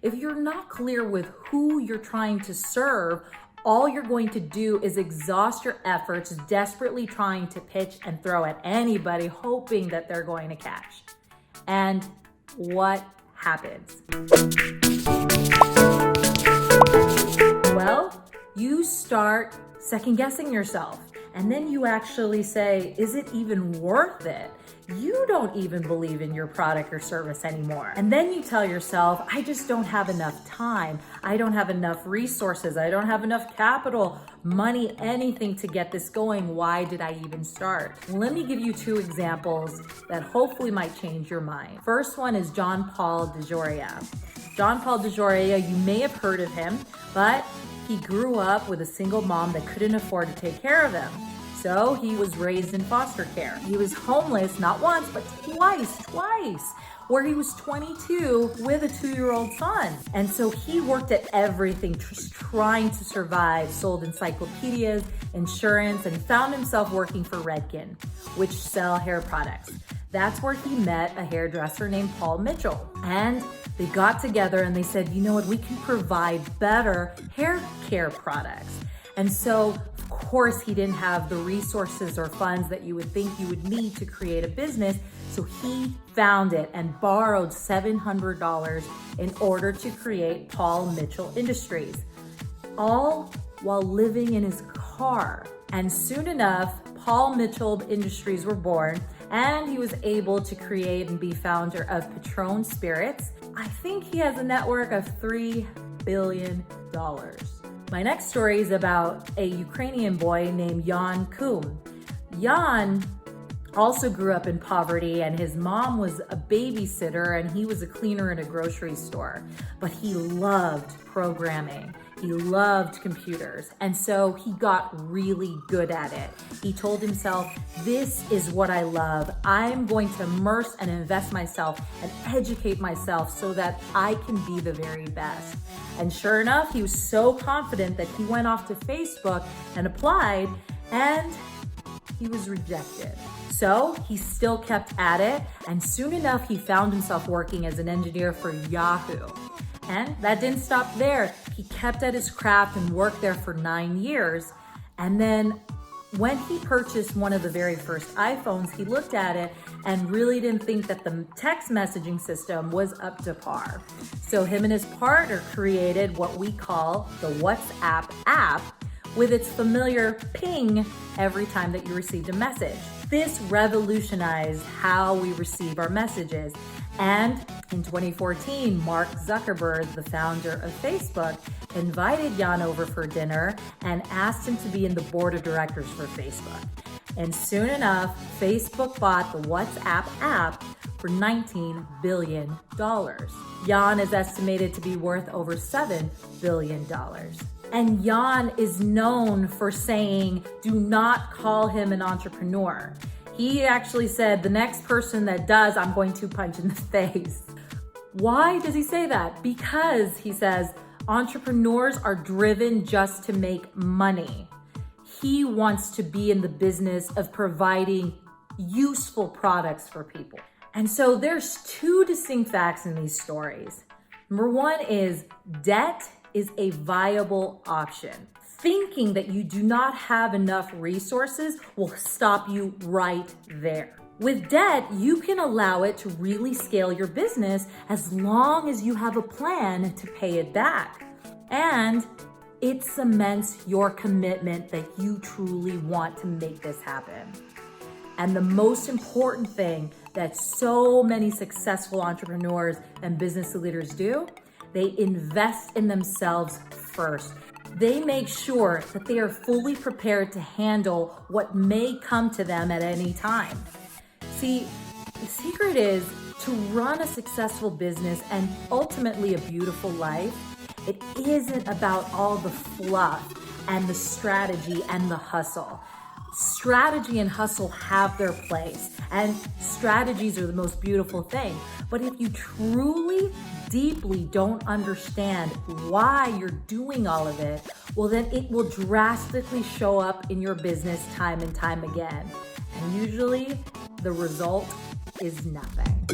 If you're not clear with who you're trying to serve, all you're going to do is exhaust your efforts desperately trying to pitch and throw at anybody, hoping that they're going to catch. And what happens? Well, you start second guessing yourself. And then you actually say, is it even worth it? You don't even believe in your product or service anymore. And then you tell yourself, I just don't have enough time. I don't have enough resources. I don't have enough capital, money, anything to get this going. Why did I even start? Let me give you two examples that hopefully might change your mind. First one is John Paul DeJoria. John Paul DeJoria, you may have heard of him, but he grew up with a single mom that couldn't afford to take care of him. So he was raised in foster care. He was homeless, not once, but twice, where he was 22 with a 2-year-old son. And so he worked at everything, just trying to survive, sold encyclopedias, insurance, and found himself working for Redken, which sell hair products. That's where he met a hairdresser named Paul Mitchell. And they got together and they said, you know what, we can provide better hair care products. And so, of course, he didn't have the resources or funds that you would think you would need to create a business. So he found it and borrowed $700 in order to create Paul Mitchell Industries, all while living in his car. And soon enough, Paul Mitchell Industries were born, and he was able to create and be founder of Patron Spirits. I think he has a net worth of $3 billion. My next story is about a Ukrainian boy named Jan Kum. Jan also grew up in poverty, and his mom was a babysitter and he was a cleaner in a grocery store. But he loved programming. He loved computers. And so he got really good at it. He told himself, this is what I love. I'm going to immerse and invest myself and educate myself so that I can be the very best. And sure enough, he was so confident that he went off to Facebook and applied, and he was rejected. So he still kept at it, and soon enough, he found himself working as an engineer for Yahoo. And that didn't stop there. He kept at his craft and worked there for 9 years. And then when he purchased one of the very first iPhones, he looked at it and really didn't think that the text messaging system was up to par. So him and his partner created what we call the WhatsApp app, with its familiar ping every time that you received a message. This revolutionized how we receive our messages. And in 2014, Mark Zuckerberg, the founder of Facebook, invited Jan over for dinner and asked him to be in the board of directors for Facebook. And soon enough, Facebook bought the WhatsApp app for $19 billion. Jan is estimated to be worth over $7 billion. And Jan is known for saying, do not call him an entrepreneur. He actually said, the next person that does, I'm going to punch in the face. Why does he say that? Because he says, entrepreneurs are driven just to make money. He wants to be in the business of providing useful products for people. And so there's two distinct facts in these stories. Number one is debt is a viable option. Thinking that you do not have enough resources will stop you right there. With debt, you can allow it to really scale your business as long as you have a plan to pay it back. And it cements your commitment that you truly want to make this happen. And the most important thing that so many successful entrepreneurs and business leaders do, they invest in themselves first. They make sure that they are fully prepared to handle what may come to them at any time. See, the secret is to run a successful business and ultimately a beautiful life. It isn't about all the fluff and the strategy and the hustle. Strategy and hustle have their place, and strategies are the most beautiful thing. But if you truly, deeply don't understand why you're doing all of it, well, then it will drastically show up in your business time and time again. And usually the result is nothing.